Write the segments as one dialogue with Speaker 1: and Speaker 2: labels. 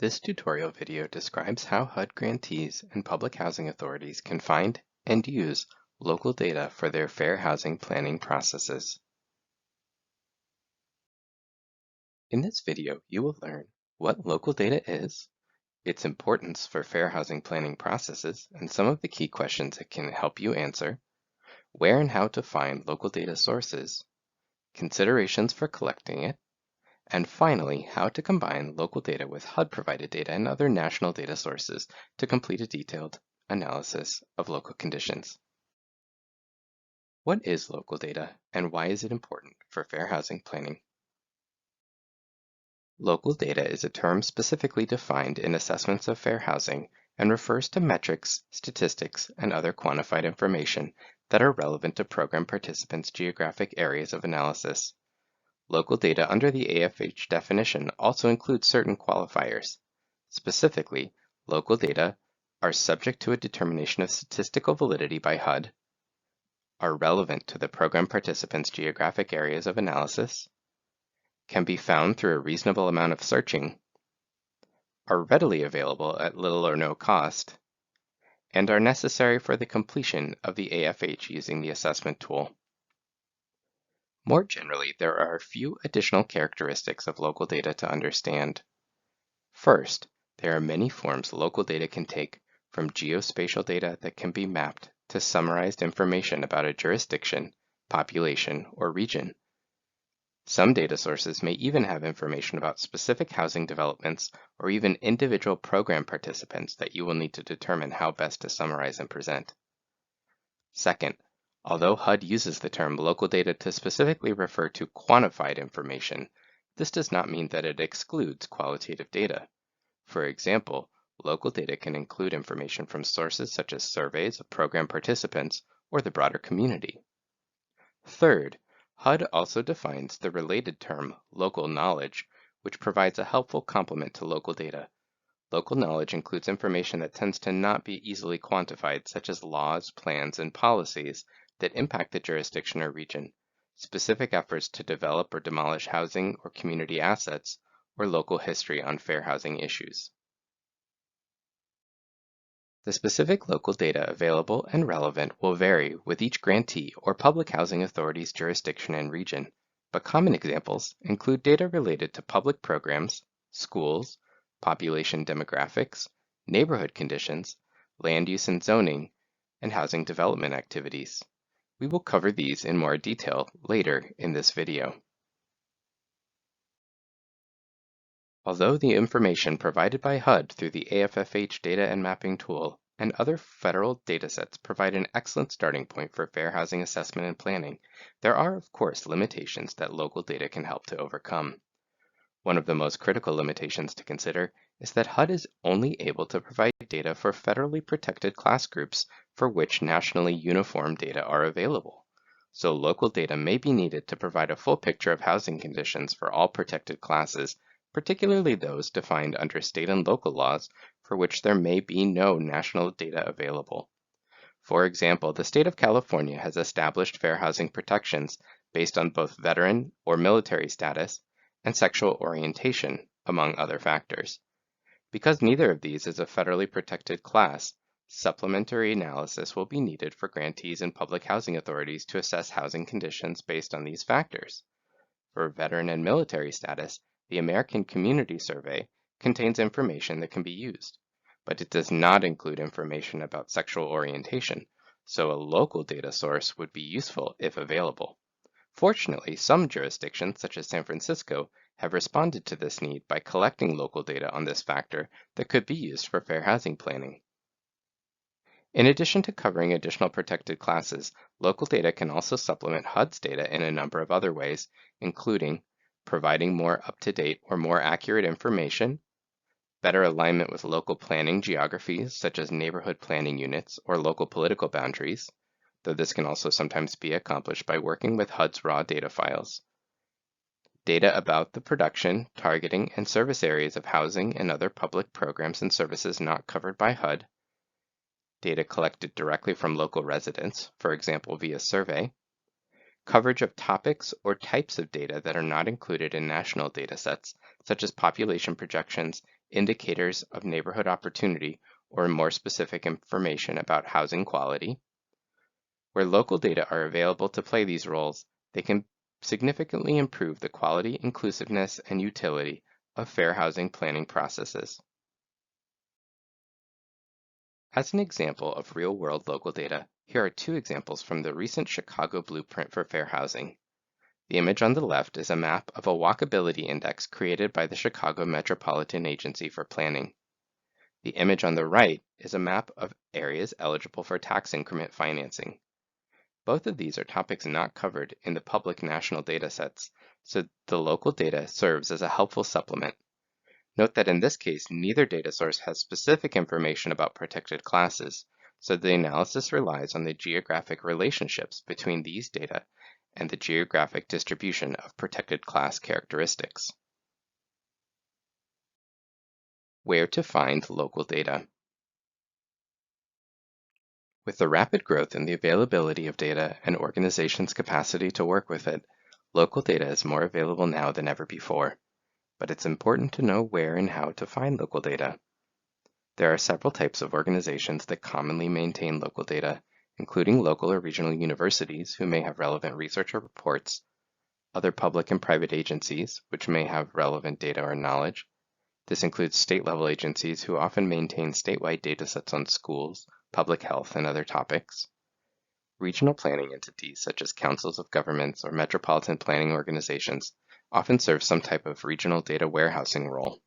Speaker 1: This tutorial video describes how HUD grantees and public housing authorities can find and use local data for their fair housing planning processes. In this video, you will learn what local data is, its importance for fair housing planning processes, and some of the key questions it can help you answer, where and how to find local data sources, considerations for collecting it, and finally, how to combine local data with HUD-provided data and other national data sources to complete a detailed analysis of local conditions. What is local data, and why is it important for fair housing planning? Local data is a term specifically defined in assessments of fair housing and refers to metrics, statistics, and other quantified information that are relevant to program participants' geographic areas of analysis. Local data under the AFH definition also includes certain qualifiers. Specifically, local data are subject to a determination of statistical validity by HUD, are relevant to the program participants' geographic areas of analysis, can be found through a reasonable amount of searching, are readily available at little or no cost, and are necessary for the completion of the AFH using the assessment tool. More generally, there are a few additional characteristics of local data to understand. First, there are many forms local data can take, from geospatial data that can be mapped to summarized information about a jurisdiction, population, or region. Some data sources may even have information about specific housing developments or even individual program participants that you will need to determine how best to summarize and present. Second, although HUD uses the term local data to specifically refer to quantified information, this does not mean that it excludes qualitative data. For example, local data can include information from sources such as surveys of program participants or the broader community. Third, HUD also defines the related term local knowledge, which provides a helpful complement to local data. Local knowledge includes information that tends to not be easily quantified, such as laws, plans, and policies that impact the jurisdiction or region, specific efforts to develop or demolish housing or community assets, or local history on fair housing issues. The specific local data available and relevant will vary with each grantee or public housing authority's jurisdiction and region, but common examples include data related to public programs, schools, population demographics, neighborhood conditions, land use and zoning, and housing development activities. We will cover these in more detail later in this video. Although the information provided by HUD through the AFFH data and mapping tool and other federal datasets provide an excellent starting point for fair housing assessment and planning, there are of course limitations that local data can help to overcome. One of the most critical limitations to consider is that HUD is only able to provide data for federally protected class groups for which nationally uniform data are available. So local data may be needed to provide a full picture of housing conditions for all protected classes, particularly those defined under state and local laws for which there may be no national data available. For example, the state of California has established fair housing protections based on both veteran or military status and sexual orientation, among other factors. Because neither of these is a federally protected class, supplementary analysis will be needed for grantees and public housing authorities to assess housing conditions based on these factors. For veteran and military status, the American Community Survey contains information that can be used, but it does not include information about sexual orientation, so a local data source would be useful if available. Fortunately, some jurisdictions, such as San Francisco, have responded to this need by collecting local data on this factor that could be used for fair housing planning. In addition to covering additional protected classes, local data can also supplement HUD's data in a number of other ways, including providing more up-to-date or more accurate information, better alignment with local planning geographies such as neighborhood planning units or local political boundaries, though this can also sometimes be accomplished by working with HUD's raw data files. Data about the production, targeting, and service areas of housing and other public programs and services not covered by HUD. Data collected directly from local residents, for example via survey. Coverage of topics or types of data that are not included in national datasets, such as population projections, indicators of neighborhood opportunity, or more specific information about housing quality. Where local data are available to play these roles, they can significantly improve the quality, inclusiveness, and utility of fair housing planning processes. As an example of real-world local data, here are two examples from the recent Chicago Blueprint for Fair Housing. The image on the left is a map of a walkability index created by the Chicago Metropolitan Agency for Planning. The image on the right is a map of areas eligible for tax increment financing. Both of these are topics not covered in the public national datasets, so the local data serves as a helpful supplement. Note that in this case, neither data source has specific information about protected classes, so the analysis relies on the geographic relationships between these data and the geographic distribution of protected class characteristics. Where to find local data? With the rapid growth in the availability of data and organizations' capacity to work with it, local data is more available now than ever before. But it's important to know where and how to find local data. There are several types of organizations that commonly maintain local data, including local or regional universities who may have relevant research or reports, other public and private agencies which may have relevant data or knowledge. This includes state-level agencies who often maintain statewide datasets on schools, public health, and other topics. Regional planning entities such as councils of governments or metropolitan planning organizations often serve some type of regional data warehousing role.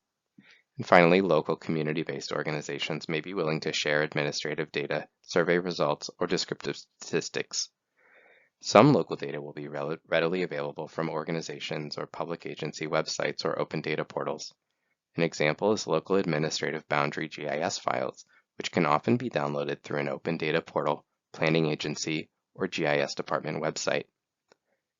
Speaker 1: And finally, local community-based organizations may be willing to share administrative data, survey results, or descriptive statistics. Some local data will be readily available from organizations or public agency websites or open data portals. An example is local administrative boundary GIS files, which can often be downloaded through an open data portal, planning agency, or GIS department website.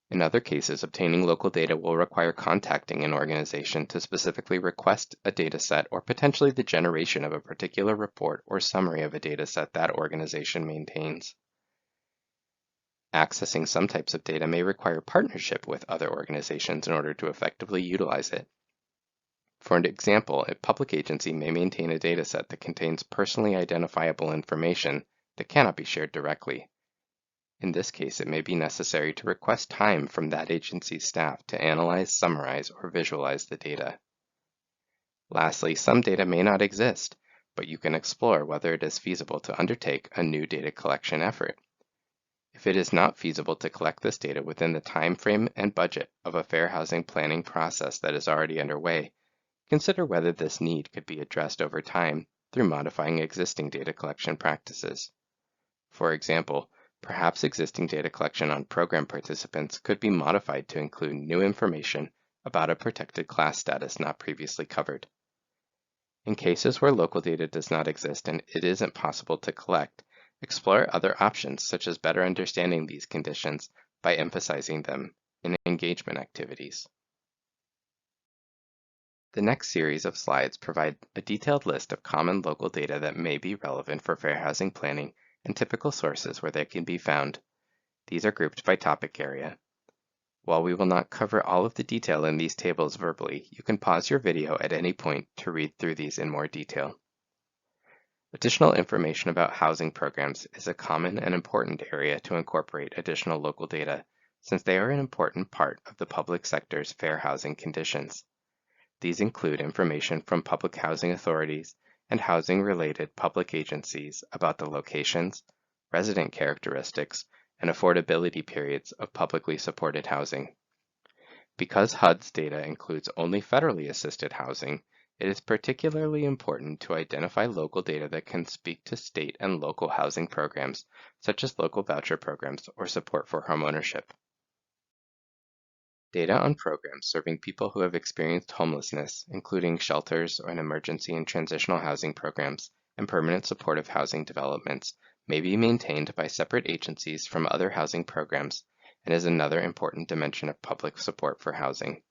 Speaker 1: In other cases, obtaining local data will require contacting an organization to specifically request a dataset or potentially the generation of a particular report or summary of a dataset that organization maintains. Accessing some types of data may require partnership with other organizations in order to effectively utilize it. For an example, a public agency may maintain a dataset that contains personally identifiable information that cannot be shared directly. In this case, it may be necessary to request time from that agency's staff to analyze, summarize, or visualize the data. Lastly, some data may not exist, but you can explore whether it is feasible to undertake a new data collection effort. If it is not feasible to collect this data within the time frame and budget of a fair housing planning process that is already underway, consider whether this need could be addressed over time through modifying existing data collection practices. For example, perhaps existing data collection on program participants could be modified to include new information about a protected class status not previously covered. In cases where local data does not exist and it isn't possible to collect, explore other options such as better understanding these conditions by emphasizing them in engagement activities. The next series of slides provide a detailed list of common local data that may be relevant for fair housing planning and typical sources where they can be found. These are grouped by topic area. While we will not cover all of the detail in these tables verbally, you can pause your video at any point to read through these in more detail. Additional information about housing programs is a common and important area to incorporate additional local data, since they are an important part of the public sector's fair housing conditions. These include information from public housing authorities and housing-related public agencies about the locations, resident characteristics, and affordability periods of publicly supported housing. Because HUD's data includes only federally assisted housing, it is particularly important to identify local data that can speak to state and local housing programs, such as local voucher programs or support for homeownership. Data on programs serving people who have experienced homelessness, including shelters and emergency and transitional housing programs, and permanent supportive housing developments, may be maintained by separate agencies from other housing programs and is another important dimension of public support for housing.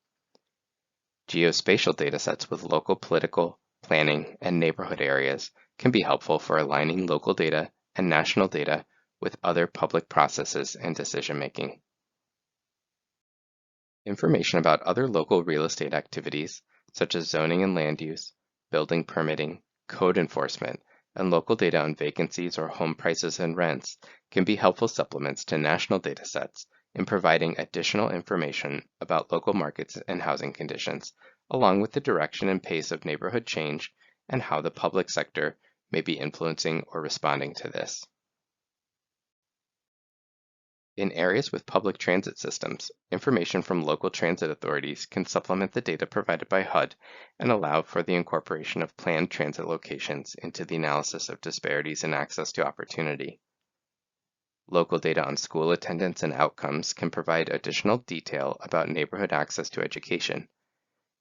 Speaker 1: Geospatial datasets with local political, planning, and neighborhood areas can be helpful for aligning local data and national data with other public processes and decision-making. Information about other local real estate activities, such as zoning and land use, building permitting, code enforcement, and local data on vacancies or home prices and rents, can be helpful supplements to national data sets in providing additional information about local markets and housing conditions, along with the direction and pace of neighborhood change and how the public sector may be influencing or responding to this. In areas with public transit systems, information from local transit authorities can supplement the data provided by HUD and allow for the incorporation of planned transit locations into the analysis of disparities in access to opportunity. Local data on school attendance and outcomes can provide additional detail about neighborhood access to education.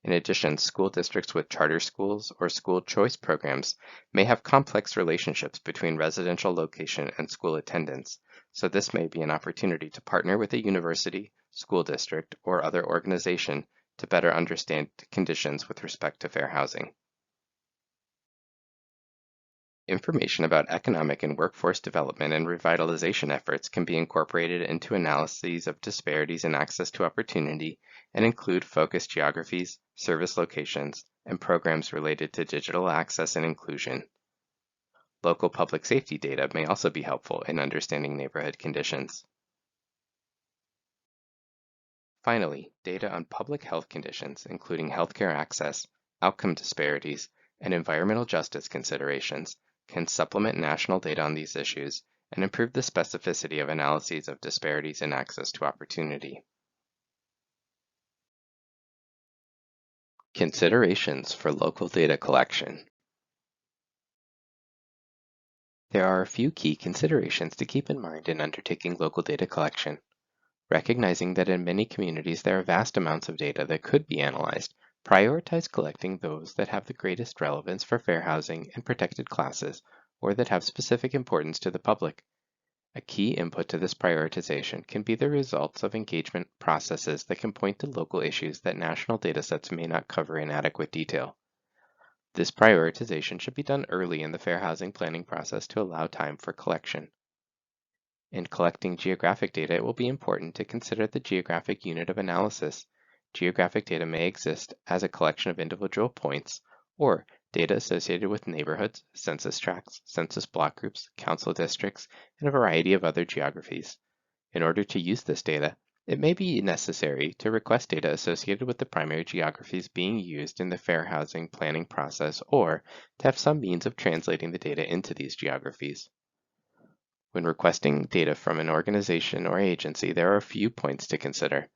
Speaker 1: In addition, school districts with charter schools or school choice programs may have complex relationships between residential location and school attendance, so this may be an opportunity to partner with a university, school district, or other organization to better understand conditions with respect to fair housing. Information about economic and workforce development and revitalization efforts can be incorporated into analyses of disparities in access to opportunity and include focused geographies, service locations, and programs related to digital access and inclusion. Local public safety data may also be helpful in understanding neighborhood conditions. Finally, data on public health conditions, including healthcare access, outcome disparities, and environmental justice considerations, can supplement national data on these issues and improve the specificity of analyses of disparities in access to opportunity. Considerations for local data collection. There are a few key considerations to keep in mind in undertaking local data collection. Recognizing that in many communities there are vast amounts of data that could be analyzed, prioritize collecting those that have the greatest relevance for fair housing and protected classes, or that have specific importance to the public. A key input to this prioritization can be the results of engagement processes that can point to local issues that national datasets may not cover in adequate detail. This prioritization should be done early in the fair housing planning process to allow time for collection. In collecting geographic data, it will be important to consider the geographic unit of analysis. Geographic data may exist as a collection of individual points, or data associated with neighborhoods, census tracts, census block groups, council districts, and a variety of other geographies. In order to use this data, it may be necessary to request data associated with the primary geographies being used in the fair housing planning process, or to have some means of translating the data into these geographies. When requesting data from an organization or agency, there are a few points to consider.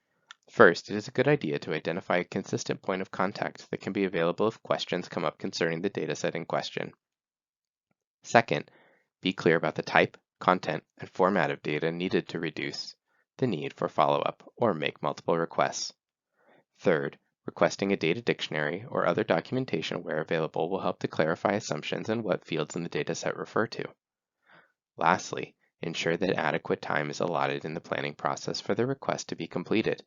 Speaker 1: First, it is a good idea to identify a consistent point of contact that can be available if questions come up concerning the dataset in question. Second, be clear about the type, content, and format of data needed to reduce the need for follow-up or make multiple requests. Third, requesting a data dictionary or other documentation where available will help to clarify assumptions and what fields in the dataset refer to. Lastly, ensure that adequate time is allotted in the planning process for the request to be completed.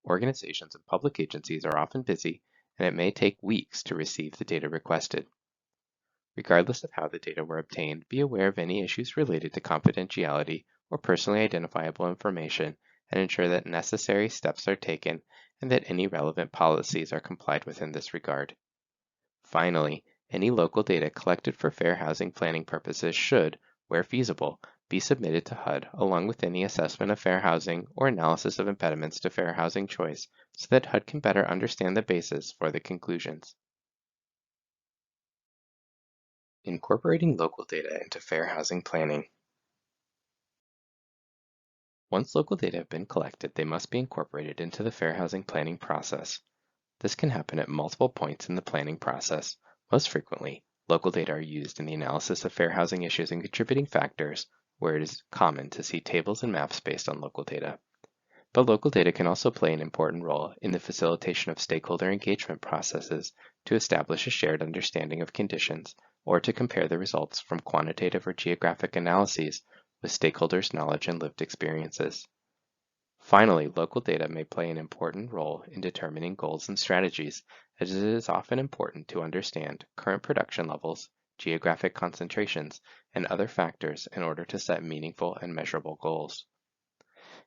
Speaker 1: Organizations and public agencies are often busy, and it may take weeks to receive the data requested. Regardless of how the data were obtained, be aware of any issues related to confidentiality or personally identifiable information, and ensure that necessary steps are taken and that any relevant policies are complied with in this regard. Finally, any local data collected for fair housing planning purposes should, where feasible, be submitted to HUD along with any assessment of fair housing or analysis of impediments to fair housing choice so that HUD can better understand the basis for the conclusions. Incorporating local data into fair housing planning. Once local data have been collected, they must be incorporated into the fair housing planning process. This can happen at multiple points in the planning process. Most frequently, local data are used in the analysis of fair housing issues and contributing factors, where it is common to see tables and maps based on local data. But local data can also play an important role in the facilitation of stakeholder engagement processes to establish a shared understanding of conditions or to compare the results from quantitative or geographic analyses with stakeholders' knowledge and lived experiences. Finally, local data may play an important role in determining goals and strategies, as it is often important to understand current production levels, geographic concentrations, and other factors in order to set meaningful and measurable goals.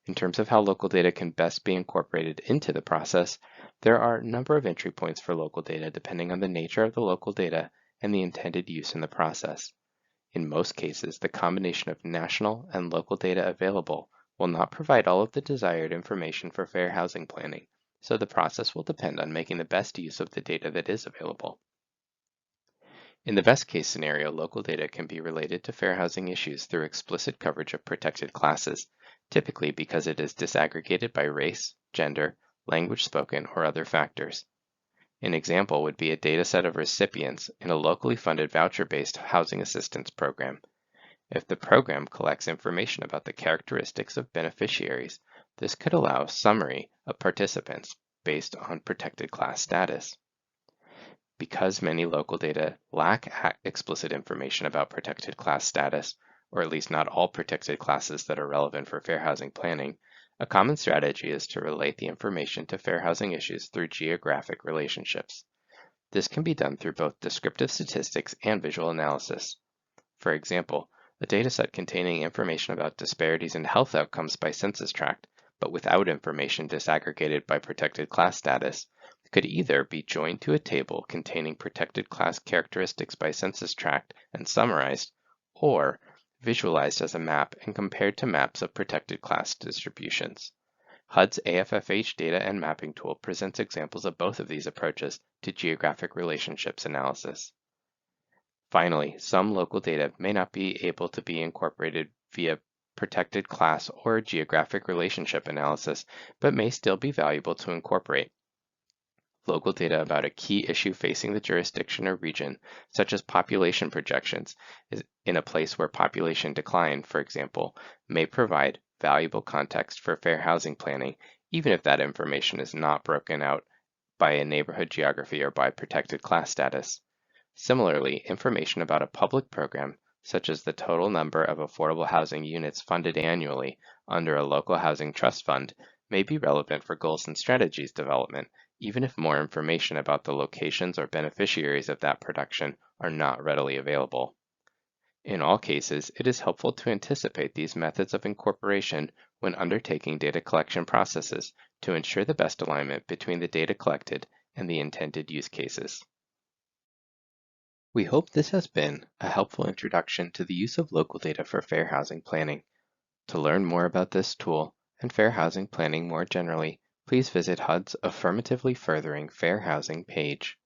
Speaker 1: In terms of how local data can best be incorporated into the process, there are a number of entry points for local data depending on the nature of the local data and the intended use in the process. In most cases, the combination of national and local data available will not provide all of the desired information for fair housing planning, so the process will depend on making the best use of the data that is available. In the best case scenario, local data can be related to fair housing issues through explicit coverage of protected classes, typically because it is disaggregated by race, gender, language spoken, or other factors. An example would be a dataset of recipients in a locally funded voucher-based housing assistance program. If the program collects information about the characteristics of beneficiaries, this could allow a summary of participants based on protected class status. Because many local data lack explicit information about protected class status, or at least not all protected classes that are relevant for fair housing planning, a common strategy is to relate the information to fair housing issues through geographic relationships. This can be done through both descriptive statistics and visual analysis. For example, a dataset containing information about disparities in health outcomes by census tract, but without information disaggregated by protected class status, could either be joined to a table containing protected class characteristics by census tract and summarized, or visualized as a map and compared to maps of protected class distributions. HUD's AFFH data and mapping tool presents examples of both of these approaches to geographic relationships analysis. Finally, some local data may not be able to be incorporated via protected class or geographic relationship analysis, but may still be valuable to incorporate. Local data about a key issue facing the jurisdiction or region, such as population projections, in a place where population decline, for example, may provide valuable context for fair housing planning, even if that information is not broken out by a neighborhood geography or by protected class status. Similarly, information about a public program, such as the total number of affordable housing units funded annually under a local housing trust fund, may be relevant for goals and strategies development, even if more information about the locations or beneficiaries of that production are not readily available. In all cases, it is helpful to anticipate these methods of incorporation when undertaking data collection processes to ensure the best alignment between the data collected and the intended use cases. We hope this has been a helpful introduction to the use of local data for fair housing planning. To learn more about this tool and fair housing planning more generally, please visit HUD's Affirmatively Furthering Fair Housing page.